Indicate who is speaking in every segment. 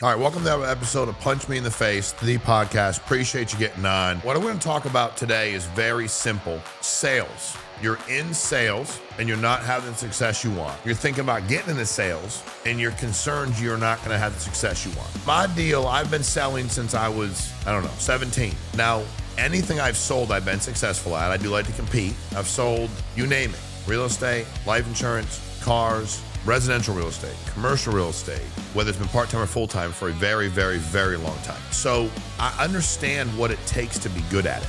Speaker 1: All right, welcome to that episode of Punch Me in the Face, the podcast. Appreciate you getting on. What I'm going to talk about today is very simple. Sales. You're in sales and you're not having the success you want. You're thinking about getting into sales and you're concerned you're not going to have the success you want. My deal, I've been selling since I was, 17. Now, anything I've sold, I've been successful at. I do like to compete. I've sold, you name it, real estate, life insurance, cars, residential real estate, commercial real estate, whether it's been part-time or full-time for a very, very, very long time. So I understand what it takes to be good at it.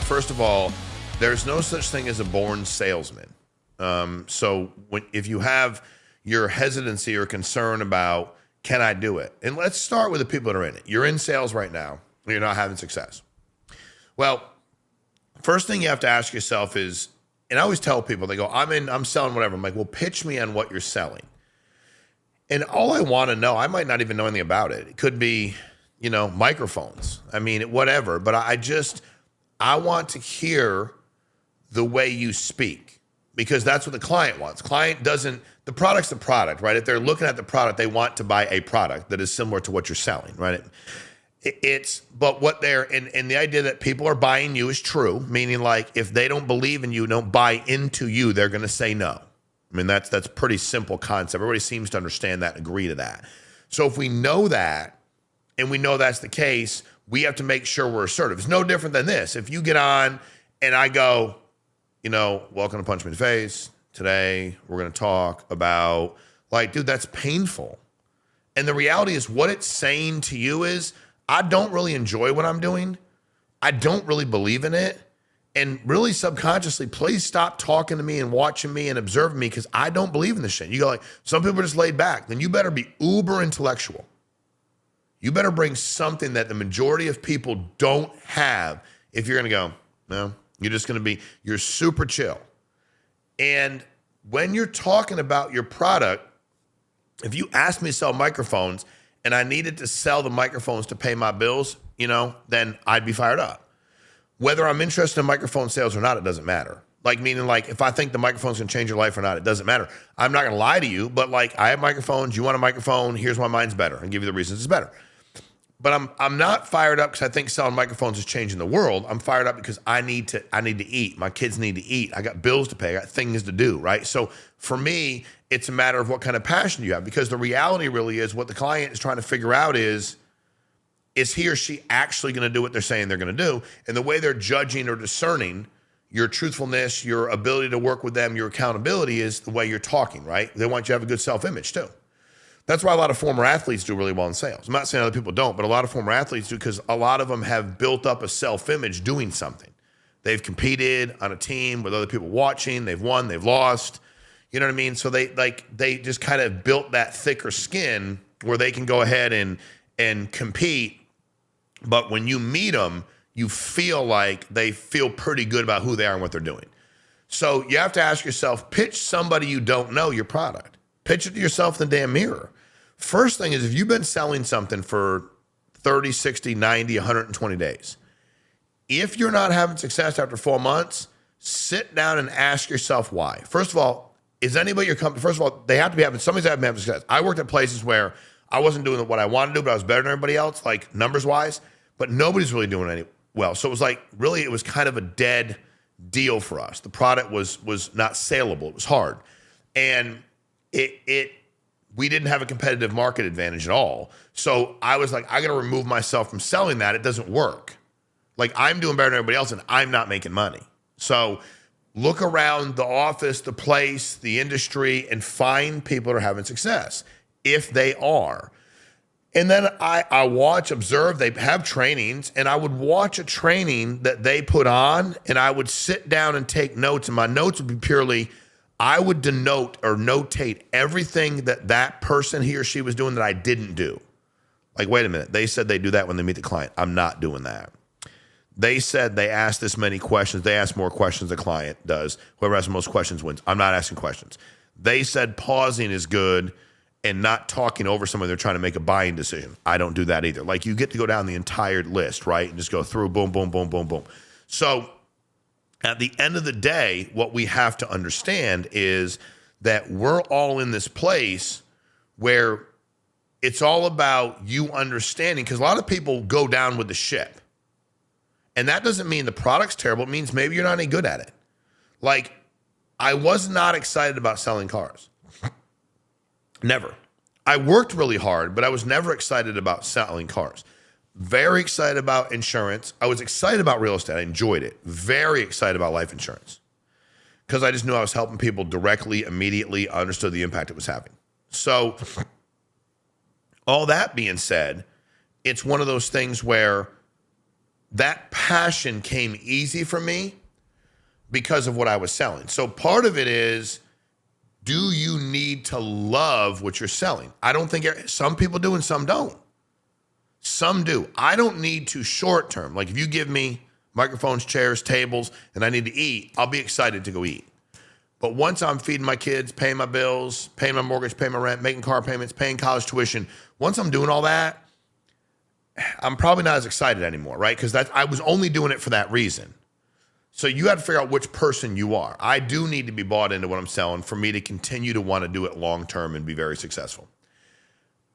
Speaker 1: First of all, there's no such thing as a born salesman. If you have your hesitancy or concern about, can I do it? And let's start with the people that are in it. You're in sales right now, and you're not having success. Well, first thing you have to ask yourself is, and I always tell people, they go, I'm selling whatever. I'm like, well, pitch me on what you're selling. And all I want to know, I might not even know anything about it. It could be, microphones. Whatever. But I want to hear the way you speak, because that's what the client wants. The product's the product, right? If they're looking at the product, they want to buy a product that is similar to what you're selling, right? But what and the idea that people are buying you is true, meaning like if they don't believe in you, don't buy into you, they're going to say no. That's a pretty simple concept. Everybody seems to understand that and agree to that. So if we know that, and we know that's the case, we have to make sure we're assertive. It's no different than this. If you get on and I go, welcome to Punch Me in the Face. Today, we're going to talk about, dude, that's painful. And the reality is what it's saying to you is, I don't really enjoy what I'm doing. I don't really believe in it. And really subconsciously, please stop talking to me and watching me and observing me, because I don't believe in this shit. You go some people are just laid back. Then you better be uber intellectual. You better bring something that the majority of people don't have. If you're going to go, no, you're super chill. And when you're talking about your product, if you ask me to sell microphones and I needed to sell the microphones to pay my bills, then I'd be fired up. Whether I'm interested in microphone sales or not, it doesn't matter. If I think the microphone's gonna change your life or not, it doesn't matter. I'm not gonna lie to you, but I have microphones, you want a microphone, here's why mine's better, and give you the reasons it's better. But I'm not fired up because I think selling microphones is changing the world. I'm fired up because I need to eat. My kids need to eat. I got bills to pay. I got things to do, right? So for me, it's a matter of what kind of passion you have, because the reality really is what the client is trying to figure out is he or she actually going to do what they're saying they're going to do? And the way they're judging or discerning your truthfulness, your ability to work with them, your accountability is the way you're talking, right? They want you to have a good self-image too. That's why a lot of former athletes do really well in sales. I'm not saying other people don't, but a lot of former athletes do, because a lot of them have built up a self-image doing something. They've competed on a team with other people watching. They've won, they've lost. You know what I mean? So they just kind of built that thicker skin where they can go ahead and compete. But when you meet them, you feel like they feel pretty good about who they are and what they're doing. So you have to ask yourself, pitch somebody you don't know your product. Pitch it to yourself in the damn mirror. First thing is, if you've been selling something for 30, 60, 90, 120 days, if you're not having success after 4 months, sit down and ask yourself why. First of all, is anybody your company? First of all, somebody's having success. I worked at places where I wasn't doing what I wanted to do, but I was better than everybody else, numbers wise, but nobody's really doing any well. So it was kind of a dead deal for us. The product was not saleable. It was hard. And we didn't have a competitive market advantage at all. So I was like, I got to remove myself from selling that. It doesn't work. I'm doing better than everybody else and I'm not making money. So look around the office, the place, the industry, and find people that are having success, if they are. And then I watch, observe, they have trainings, and I would watch a training that they put on, and I would sit down and take notes, and my notes would be purely, I would denote or notate everything that person, he or she, was doing that I didn't do. Wait a minute, they said they do that when they meet the client. I'm not doing that. They said they asked this many questions. They ask more questions than the client does. Whoever asks the most questions wins. I'm not asking questions. They said pausing is good and not talking over someone they're trying to make a buying decision. I don't do that either. You get to go down the entire list, right? And just go through, boom, boom, boom, boom, boom. So at the end of the day, what we have to understand is that we're all in this place where it's all about you understanding, because a lot of people go down with the ship. And that doesn't mean the product's terrible. It means maybe you're not any good at it. Like, I was not excited about selling cars. Never. I worked really hard, but I was never excited about selling cars. Very excited about insurance. I was excited about real estate. I enjoyed it. Very excited about life insurance because I just knew I was helping people directly, immediately. I understood the impact it was having. So all that being said, it's one of those things where that passion came easy for me because of what I was selling. So part of it is, do you need to love what you're selling? I don't think some people do and some don't. Some do. I don't need to short term. Like if you give me microphones, chairs, tables, and I need to eat, I'll be excited to go eat. But once I'm feeding my kids, paying my bills, paying my mortgage, paying my rent, making car payments, paying college tuition, once I'm doing all that, I'm probably not as excited anymore, right? Because I was only doing it for that reason. So you got to figure out which person you are. I do need to be bought into what I'm selling for me to continue to want to do it long term and be very successful.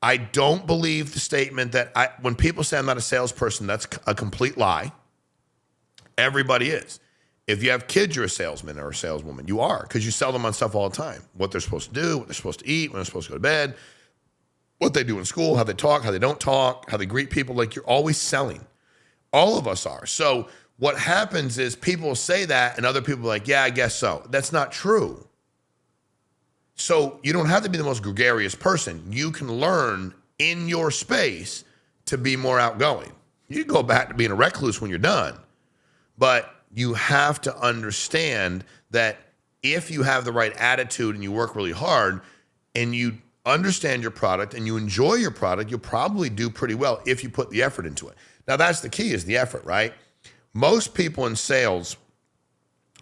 Speaker 1: I don't believe the statement that when people say I'm not a salesperson, that's a complete lie. Everybody is. If you have kids, you're a salesman or a saleswoman. You are, because you sell them on stuff all the time. What they're supposed to do, what they're supposed to eat, when they're supposed to go to bed, what they do in school, how they talk, how they don't talk, how they greet people. Like, you're always selling. All of us are. So what happens is people say that and other people are like, yeah, I guess so. That's not true. So you don't have to be the most gregarious person. You can learn in your space to be more outgoing. You can go back to being a recluse when you're done. But you have to understand that if you have the right attitude and you work really hard and you understand your product and you enjoy your product, you'll probably do pretty well if you put the effort into it. Now, that's the key, is the effort, right? Most people in sales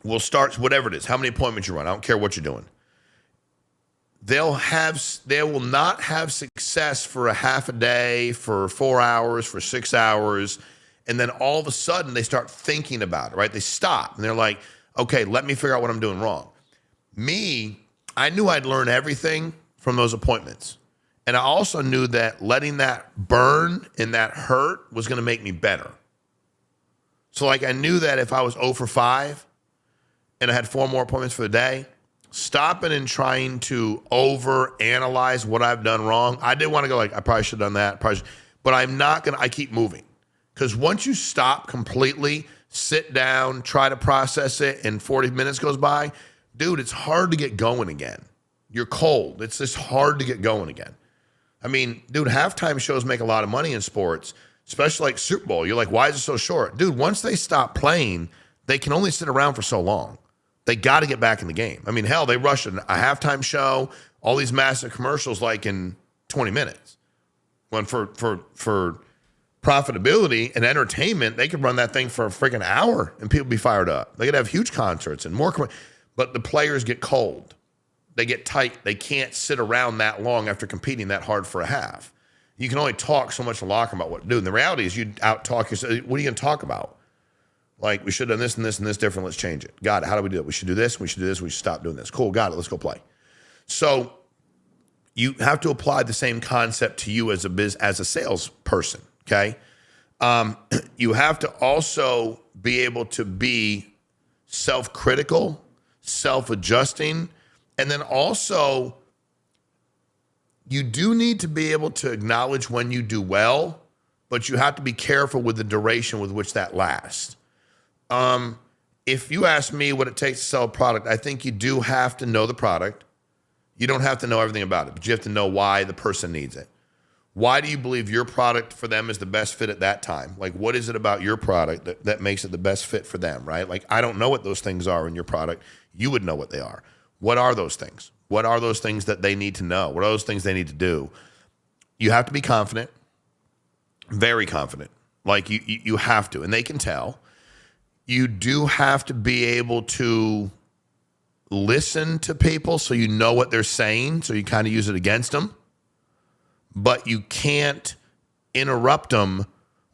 Speaker 1: will start, whatever it is, how many appointments you run, I don't care what you're doing. They will not have success for a half a day, for 4 hours, for 6 hours. And then all of a sudden they start thinking about it, right? They stop and they're like, okay, let me figure out what I'm doing wrong. Me, I knew I'd learn everything from those appointments. And I also knew that letting that burn and that hurt was going to make me better. So like, I knew that if I was 0 for 5 and I had 4 more appointments for the day, stopping and trying to over-analyze what I've done wrong. I did want to go like, I probably should have done that. But I'm not going to, I keep moving. Because once you stop completely, sit down, try to process it, and 40 minutes goes by, dude, it's hard to get going again. You're cold. It's just hard to get going again. I mean, dude, halftime shows make a lot of money in sports, especially like Super Bowl. You're like, why is it so short? Dude, once they stop playing, they can only sit around for so long. They got to get back in the game. I mean, hell, they rushed a halftime show, all these massive commercials like in 20 minutes. When for profitability and entertainment, they could run that thing for a freaking hour and people be fired up. They could have huge concerts and more, but the players get cold. They get tight. They can't sit around that long after competing that hard for a half. You can only talk so much in the locker room about what to do. And the reality is you out-talk yourself. What are you going to talk about? Like, we should have done this and this and this different. Let's change it. Got it. How do we do it? We should do this. We should do this. We should stop doing this. Cool. Got it. Let's go play. So you have to apply the same concept to you as a salesperson. Okay. You have to also be able to be self-critical, self-adjusting, and then also you do need to be able to acknowledge when you do well, but you have to be careful with the duration with which that lasts. If you ask me what it takes to sell a product, I think you do have to know the product. You don't have to know everything about it, but you have to know why the person needs it. Why do you believe your product for them is the best fit at that time? Like, what is it about your product that makes it the best fit for them, right? Like, I don't know what those things are in your product. You would know what they are. What are those things? What are those things that they need to know? What are those things they need to do? You have to be confident, very confident. Like, you have to, and they can tell. You do have to be able to listen to people so you know what they're saying, so you kind of use it against them. But you can't interrupt them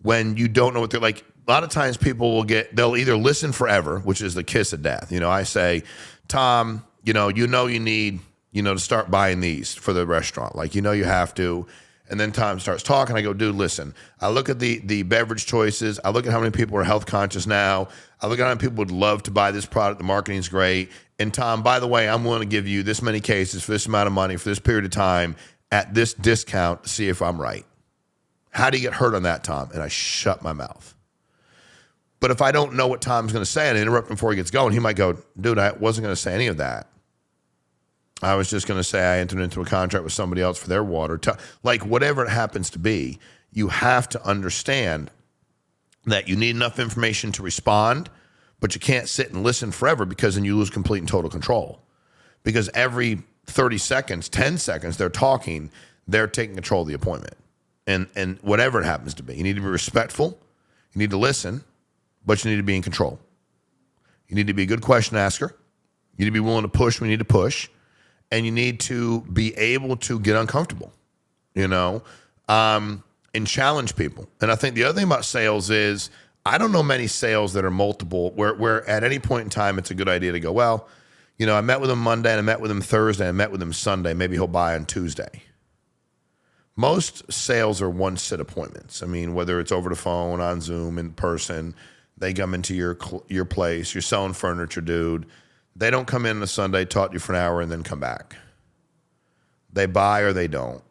Speaker 1: when you don't know what they're like. A lot of times people they'll either listen forever, which is the kiss of death. You know, I say, Tom, you need to start buying these for the restaurant. Like, you have to. And then Tom starts talking. I go, dude, listen, I look at the beverage choices. I look at how many people are health conscious now. I look at how many people would love to buy this product. The marketing's great. And Tom, by the way, I'm willing to give you this many cases for this amount of money for this period of time at this discount to see if I'm right. How do you get hurt on that, Tom? And I shut my mouth. But if I don't know what Tom's going to say and I interrupt him before he gets going, he might go, dude, I wasn't going to say any of that. I was just going to say I entered into a contract with somebody else for their water. Like, whatever it happens to be, you have to understand that you need enough information to respond, but you can't sit and listen forever because then you lose complete and total control. Because every 30 seconds, 10 seconds, they're talking, they're taking control of the appointment. And whatever it happens to be, you need to be respectful, you need to listen, but you need to be in control. You need to be a good question asker. You need to be willing to push when you need to push. And you need to be able to get uncomfortable, and challenge people. And I think the other thing about sales is I don't know many sales that are multiple where at any point in time it's a good idea to go, well, I met with him Monday and I met with him Thursday and I met with him Sunday. Maybe he'll buy on Tuesday. Most sales are one-sit appointments. I mean, whether it's over the phone, on Zoom, in person, they come into your place, you're selling furniture, dude. They don't come in on a Sunday, talk to you for an hour, and then come back. They buy or they don't.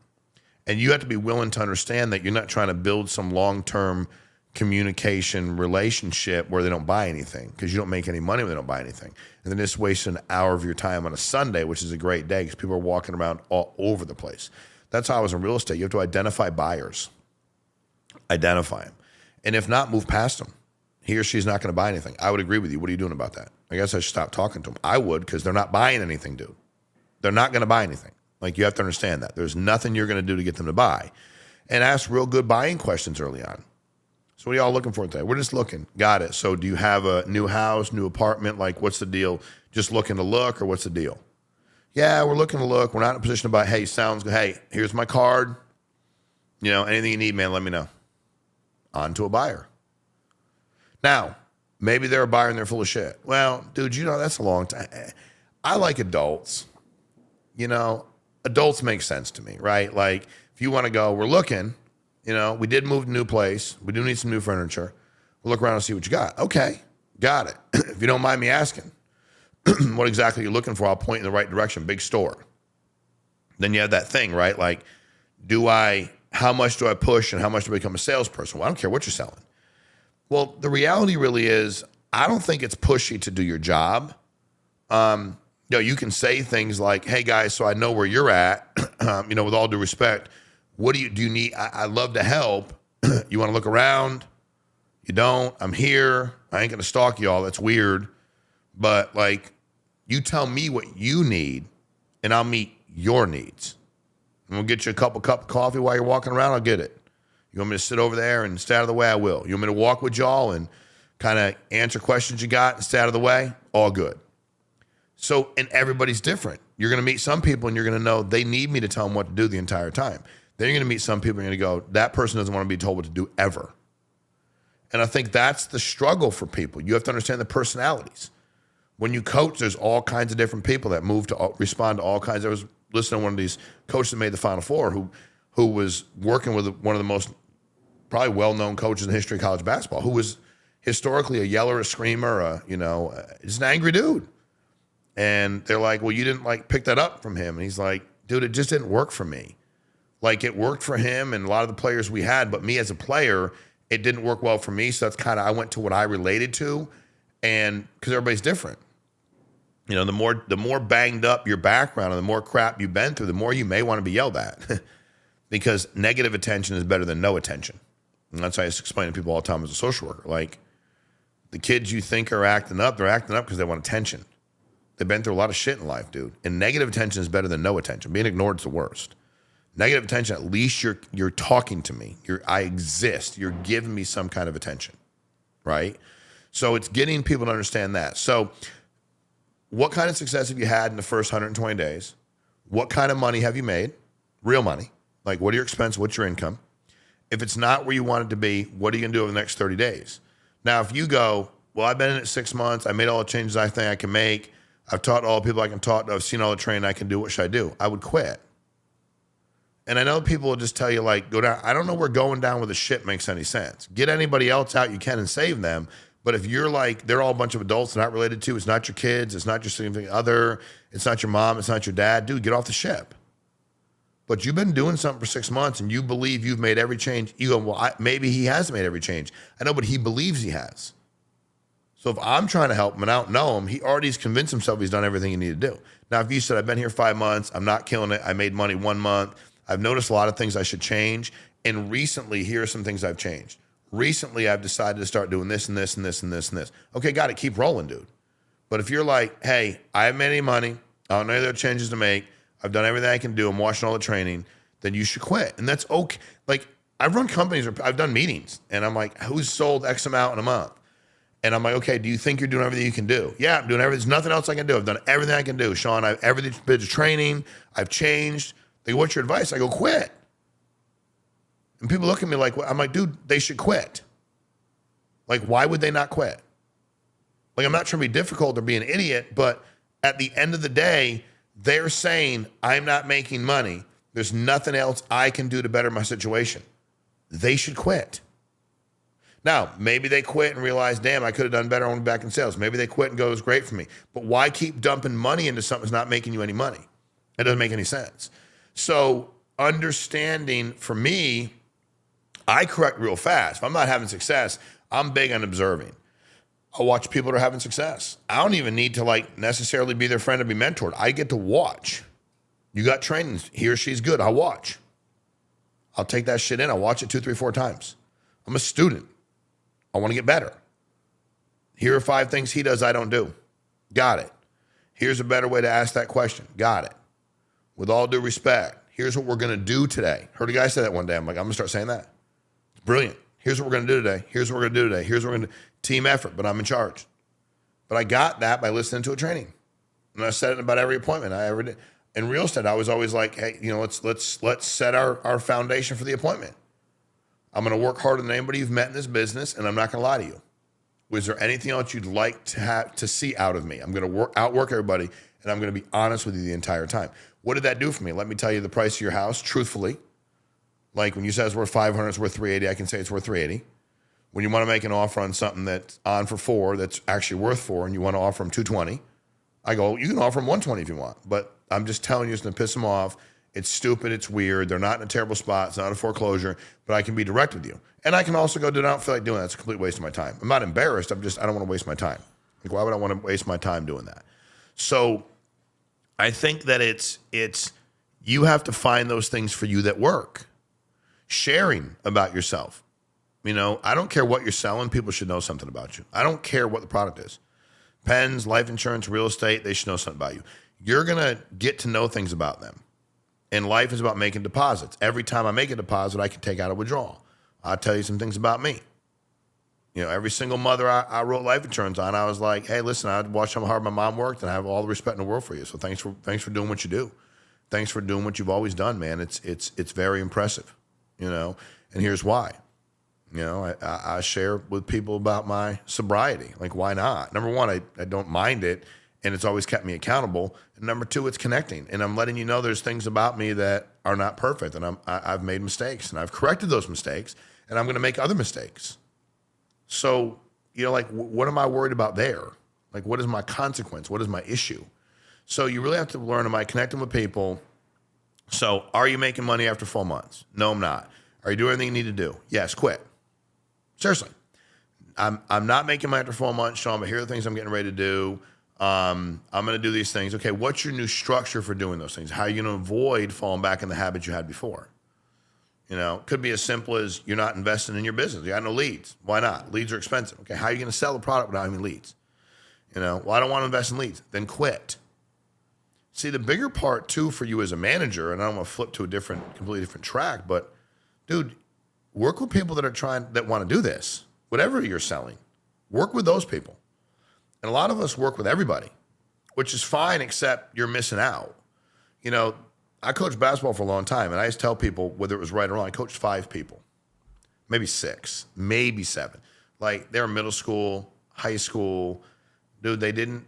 Speaker 1: And you have to be willing to understand that you're not trying to build some long-term communication relationship where they don't buy anything because you don't make any money when they don't buy anything. And then just waste an hour of your time on a Sunday, which is a great day because people are walking around all over the place. That's how I was in real estate. You have to identify buyers. Identify them. And if not, move past them. He or she's not going to buy anything. I would agree with you. What are you doing about that? I guess I should stop talking to them. I would, because they're not buying anything, dude. They're not going to buy anything. Like, you have to understand that. There's nothing you're going to do to get them to buy. And ask real good buying questions early on. So what are y'all looking for today? We're just looking. Got it. So do you have a new house, new apartment? Like, what's the deal? Just looking to look, or what's the deal? Yeah, we're looking to look. We're not in a position to buy. Hey, sounds good. Hey, here's my card. Anything you need, man, let me know. On to a buyer. Now, maybe they're a buyer and they're full of shit. Well, dude, that's a long time. I like adults. Adults make sense to me, right? Like, if you want to go, we're looking, we did move to a new place. We do need some new furniture. We'll look around and see what you got. Okay, got it. If you don't mind me asking, what exactly you're looking for, I'll point in the right direction. Big store. Then you have that thing, right? Like, how much do I push and how much do I become a salesperson? Well, I don't care what you're selling. Well, the reality really is, I don't think it's pushy to do your job. You can say things like, hey guys, so I know where you're at, with all due respect, what do you need? I love to help. You want to look around? You don't? I'm here. I ain't going to stalk y'all. That's weird. But you tell me what you need and I'll meet your needs. And we'll get you a cup of coffee while you're walking around. I'll get it. You want me to sit over there and stay out of the way? I will. You want me to walk with y'all and kind of answer questions you got and stay out of the way? All good. So, and everybody's different. You're going to meet some people and you're going to know they need me to tell them what to do the entire time. Then you're going to meet some people and you're going to go, that person doesn't want to be told what to do ever. And I think that's the struggle for people. You have to understand the personalities. When you coach, there's all kinds of different people that move to respond to all kinds. I was listening to one of these coaches that made the Final Four who was working with one of the most probably well-known coaches in the history of college basketball, who was historically a yeller, a screamer, just an angry dude. And they're like, well, you didn't pick that up from him. And he's like, dude, it just didn't work for me. It worked for him and a lot of the players we had, but me as a player, it didn't work well for me. So that's I went to what I related to, and because everybody's different. The more banged up your background and the more crap you've been through, the more you may want to be yelled at because negative attention is better than no attention. And that's how I just explain to people all the time as a social worker. The kids you think are acting up, they're acting up because they want attention. They've been through a lot of shit in life, dude. And negative attention is better than no attention. Being ignored is the worst. Negative attention, at least you're talking to me. I exist. You're giving me some kind of attention, right? So it's getting people to understand that. So what kind of success have you had in the first 120 days? What kind of money have you made? Real money. What are your expenses? What's your income? If it's not where you want it to be, what are you going to do over the next 30 days? Now, if you go, well, I've been in it 6 months. I made all the changes I think I can make. I've taught all the people I can talk to. I've seen all the training I can do. What should I do? I would quit. And I know people will just tell you, like, go down. I don't know where going down with the ship makes any sense. Get anybody else out you can and save them. But if you're like, they're all a bunch of adults not related to, it's not your kids, it's not your significant other, it's not your mom, it's not your dad, dude, get off the ship. But you've been doing something for 6 months and you believe you've made every change. You go, well, maybe he hasn't made every change. I know, but he believes he has. So if I'm trying to help him and I don't know him, he already has convinced himself he's done everything he needed to do. Now, if you said, I've been here 5 months, I'm not killing it, I made money 1 month, I've noticed a lot of things I should change, and recently, here are some things I've changed. Recently, I've decided to start doing this and this and this and this and this. Okay, got it, keep rolling, dude. But if you're like, hey, I haven't made any money, I don't know any other changes to make, I've done everything I can do, I'm watching all the training, then you should quit. And that's okay. Like, I've run companies, or I've done meetings, and I'm like, who's sold X amount in a month? And I'm like, okay, do you think you're doing everything you can do? Yeah, I'm doing everything. There's nothing else I can do. I've done everything I can do. Sean, I've everything been to training. I've changed. They go, what's your advice? I go, quit. And people look at me like, I'm like, dude, they should quit. Like, why would they not quit? Like, I'm not trying to be difficult or be an idiot, but at the end of the day, they're saying, I'm not making money. There's nothing else I can do to better my situation. They should quit. Now, maybe they quit and realize, damn, I could have done better only back in sales. Maybe they quit and go, it was great for me. But why keep dumping money into something that's not making you any money? It doesn't make any sense. So understanding, for me, I correct real fast. If I'm not having success, I'm big on observing. I watch people that are having success. I don't even need to like necessarily be their friend or be mentored. I get to watch. You got trainings. He or she's good. I'll watch. I'll take that shit in. I'll watch it 2, 3, 4 times. I'm a student. I want to get better. Here are 5 things he does I don't do. Got it. Here's a better way to ask that question. Got it. With all due respect, here's what we're going to do today. Heard a guy say that one day. I'm like, I'm going to start saying that. It's brilliant. Here's what we're going to do today. Here's what we're going to do today. Here's what we're going to do. Team effort, but I'm in charge. But I got that by listening to a training. And I said it about every appointment I ever did. In real estate, I was always like, hey, you know, let's set our foundation for the appointment. I'm going to work harder than anybody you've met in this business, and I'm not going to lie to you. Was there anything else you'd like to see out of me? I'm going to outwork everybody, and I'm going to be honest with you the entire time. What did that do for me? Let me tell you the price of your house, truthfully. Like when you say it's worth 500, it's worth 380, I can say it's worth 380. When you want to make an offer on something that's on for 4, that's actually worth 4, and you want to offer them 220, I go, you can offer them 120 if you want, but I'm just telling you it's going to piss them off. It's stupid. It's weird. They're not in a terrible spot. It's not a foreclosure, but I can be direct with you. And I can also go, dude, I don't feel like doing that. It's a complete waste of my time. I'm not embarrassed. I don't want to waste my time. Like, why would I want to waste my time doing that? So I think that it's you have to find those things for you that work. Sharing about yourself. You know, I don't care what you're selling. People should know something about you. I don't care what the product is. Pens, life insurance, real estate, they should know something about you. You're going to get to know things about them. And life is about making deposits. Every time I make a deposit, I can take out a withdrawal. I'll tell you some things about me. You know, every single mother I wrote life insurance on, I was like, hey, listen, I watched how hard my mom worked, and I have all the respect in the world for you. So thanks for doing what you do. Thanks for doing what you've always done, man. It's very impressive, you know. And here's why. You know, I share with people about my sobriety. Like, why not? Number one, I don't mind it, and it's always kept me accountable. And number 2, it's connecting. And I'm letting you know there's things about me that are not perfect, and I've made mistakes, and I've corrected those mistakes, and I'm going to make other mistakes. So, you know, like, what am I worried about there? Like, what is my consequence? What is my issue? So you really have to learn, am I connecting with people? So are you making money after 4 months? No, I'm not. Are you doing everything you need to do? Yes, quit. Seriously. I'm not making money after 4 months, Sean, but here are the things I'm getting ready to do. I'm going to do these things. Okay, what's your new structure for doing those things? How are you going to avoid falling back in the habits you had before? You know, it could be as simple as you're not investing in your business. You got no leads. Why not? Leads are expensive. Okay, how are you going to sell a product without any leads? You know, well, I don't want to invest in leads. Then quit. See, the bigger part, too, for you as a manager, and I don't want to flip to a completely different track, but, dude, work with people that want to do this. Whatever you're selling, work with those people. And a lot of us work with everybody, which is fine, except you're missing out. You know, I coached basketball for a long time, and I used to tell people, whether it was right or wrong, I coached 5 people, maybe 6, maybe 7. Like, they were middle school, high school. Dude, they didn't,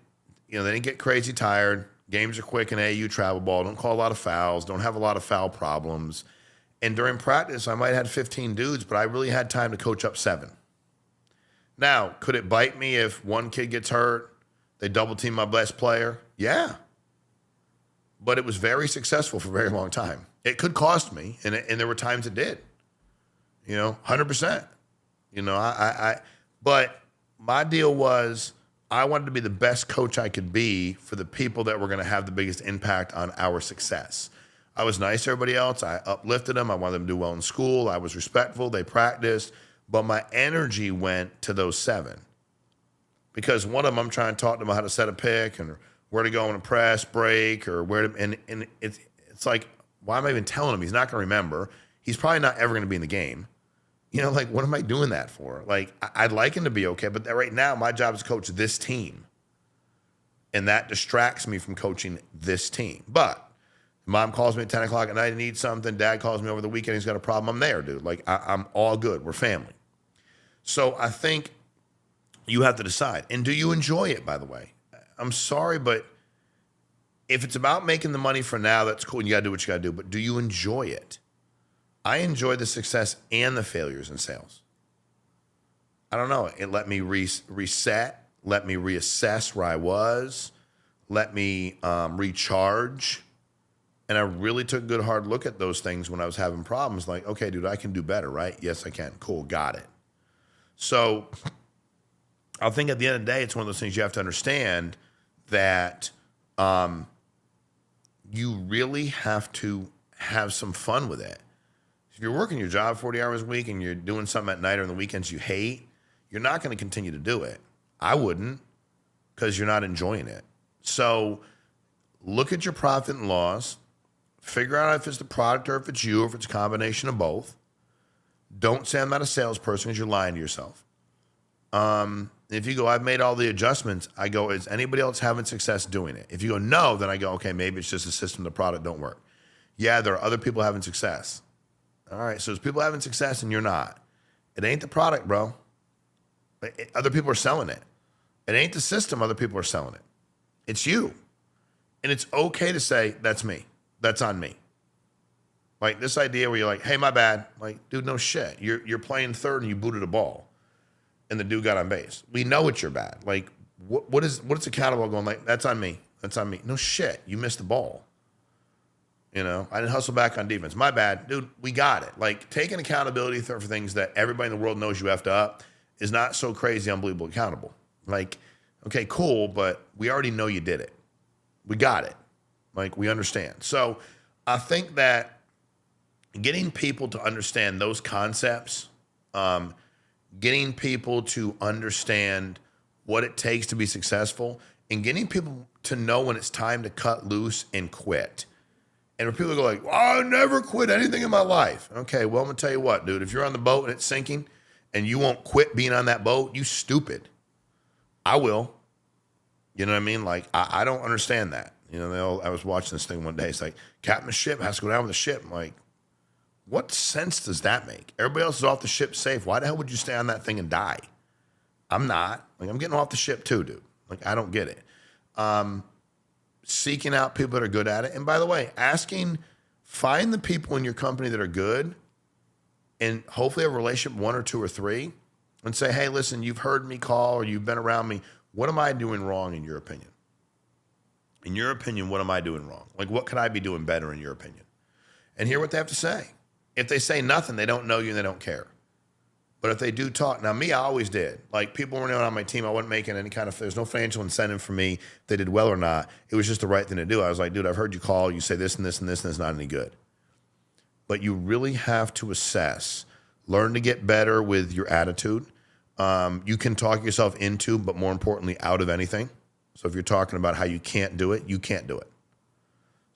Speaker 1: they didn't get crazy tired. Games are quick in AAU travel ball. Don't call a lot of fouls. Don't have a lot of foul problems. And during practice, I might have had 15 dudes, but I really had time to coach up 7. Now, could it bite me if one kid gets hurt? They double team my best player? Yeah. But it was very successful for a very long time. It could cost me, and there were times it did. 100%. But my deal was I wanted to be the best coach I could be for the people that were going to have the biggest impact on our success. I was nice to everybody else. I uplifted them. I wanted them to do well in school. I was respectful. They practiced. But my energy went to those 7. Because one of them, I'm trying to talk to them how to set a pick and where to go in a press break or where to, and it's like, why am I even telling him? He's not going to remember. He's probably not ever going to be in the game. What am I doing that for? I'd like him to be okay, but right now my job is to coach this team. And that distracts me from coaching this team. But mom calls me at 10 o'clock at night and needs something. Dad calls me over the weekend. He's got a problem. I'm there, dude. I'm all good. We're family. So I think you have to decide. And do you enjoy it, by the way? I'm sorry, but if it's about making the money for now, that's cool. You got to do what you got to do. But do you enjoy it? I enjoy the success and the failures in sales. I don't know. It let me reset, let me reassess where I was, let me recharge. And I really took a good hard look at those things when I was having problems. Like, okay, dude, I can do better, right? Yes, I can. Cool, got it. So I think at the end of the day, it's one of those things you have to understand that you really have to have some fun with it. If you're working your job 40 hours a week and you're doing something at night or on the weekends you hate, you're not going to continue to do it. I wouldn't, because you're not enjoying it. So look at your profit and loss. Figure out if it's the product or if it's you or if it's a combination of both. Don't say I'm not a salesperson because you're lying to yourself. If you go, I've made all the adjustments, I go, is anybody else having success doing it? If you go, no, then I go, okay, maybe it's just the system, the product don't work. Yeah, there are other people having success. All right, so there's people having success and you're not. It ain't the product, bro. Other people are selling it. It ain't the system, other people are selling it. It's you. And it's okay to say, that's me. That's on me. Like this idea where you're like, hey, my bad. Like, dude, no shit. You're playing third and you booted a ball. And the dude got on base. We know it's your bad. Like, what's accountable going like, that's on me. That's on me. No shit. You missed the ball. I didn't hustle back on defense. My bad. Dude, we got it. Like, taking accountability for things that everybody in the world knows you effed up is not so crazy, unbelievable accountable. Like, okay, cool, but we already know you did it. We got it. Like, we understand. So I think that getting people to understand those concepts, getting people to understand what it takes to be successful, and getting people to know when it's time to cut loose and quit. And when people go like, I never quit anything in my life. Okay, well, I'm going to tell you what, dude. If you're on the boat and it's sinking and you won't quit being on that boat, you stupid. I will. You know what I mean? Like, I don't understand that. I was watching this thing one day. It's like, captain of the ship has to go down with the ship. I'm like, what sense does that make? Everybody else is off the ship safe. Why the hell would you stay on that thing and die? I'm not. Like, I'm getting off the ship too, dude. Like, I don't get it. Seeking out people that are good at it. And by the way, find the people in your company that are good and hopefully have a relationship, 1 or 2 or 3, and say, hey, listen, you've heard me call or you've been around me. What am I doing wrong in your opinion? In your opinion, what am I doing wrong? Like, what could I be doing better in your opinion? And hear what they have to say. If they say nothing, they don't know you and they don't care. But if they do talk, now me, I always did. Like, people were on my team. I wasn't making any there's no financial incentive for me if they did well or not. It was just the right thing to do. I was like, dude, I've heard you call. You say this and this and this, and it's not any good. But you really have to assess, learn to get better with your attitude. You can talk yourself into, but more importantly, out of anything. So if you're talking about how you can't do it, you can't do it.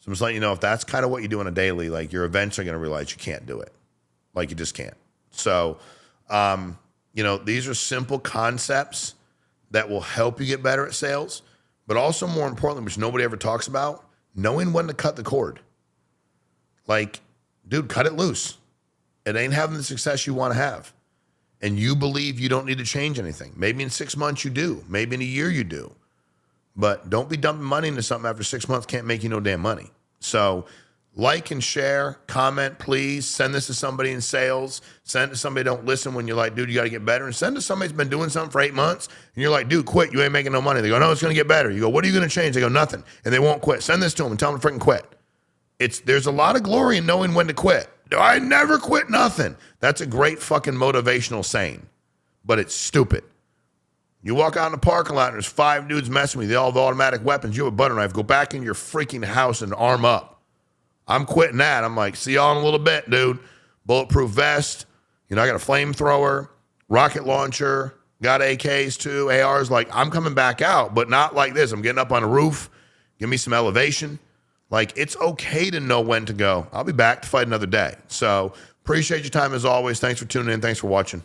Speaker 1: So I'm just letting you know, if that's kind of what you do on a daily, like, you're eventually going to realize you can't do it. Like, you just can't. So, these are simple concepts that will help you get better at sales, but also more importantly, which nobody ever talks about, knowing when to cut the cord. Like, dude, cut it loose. It ain't having the success you want to have. And you believe you don't need to change anything. Maybe in 6 months you do. Maybe in a year you do. but don't be dumping money into something after 6 months can't make you no damn money. So like and share, comment, please. Send this to somebody in sales. Send it to somebody that don't listen when you're like, dude, you got to get better. And send it to somebody who's been doing something for 8 months. And you're like, dude, quit. You ain't making no money. They go, no, it's going to get better. You go, what are you going to change? They go, nothing. And they won't quit. Send this to them and tell them to freaking quit. There's a lot of glory in knowing when to quit. I never quit nothing. That's a great fucking motivational saying, but it's stupid. You walk out in the parking lot and there's 5 dudes messing with you. They all have automatic weapons. You have a butter knife. Go back in your freaking house and arm up. I'm quitting that. I'm like, see y'all in a little bit, dude. Bulletproof vest. I got a flamethrower, rocket launcher, got AKs too, ARs. Like, I'm coming back out, but not like this. I'm getting up on a roof. Give me some elevation. Like, it's okay to know when to go. I'll be back to fight another day. So appreciate your time as always. Thanks for tuning in. Thanks for watching.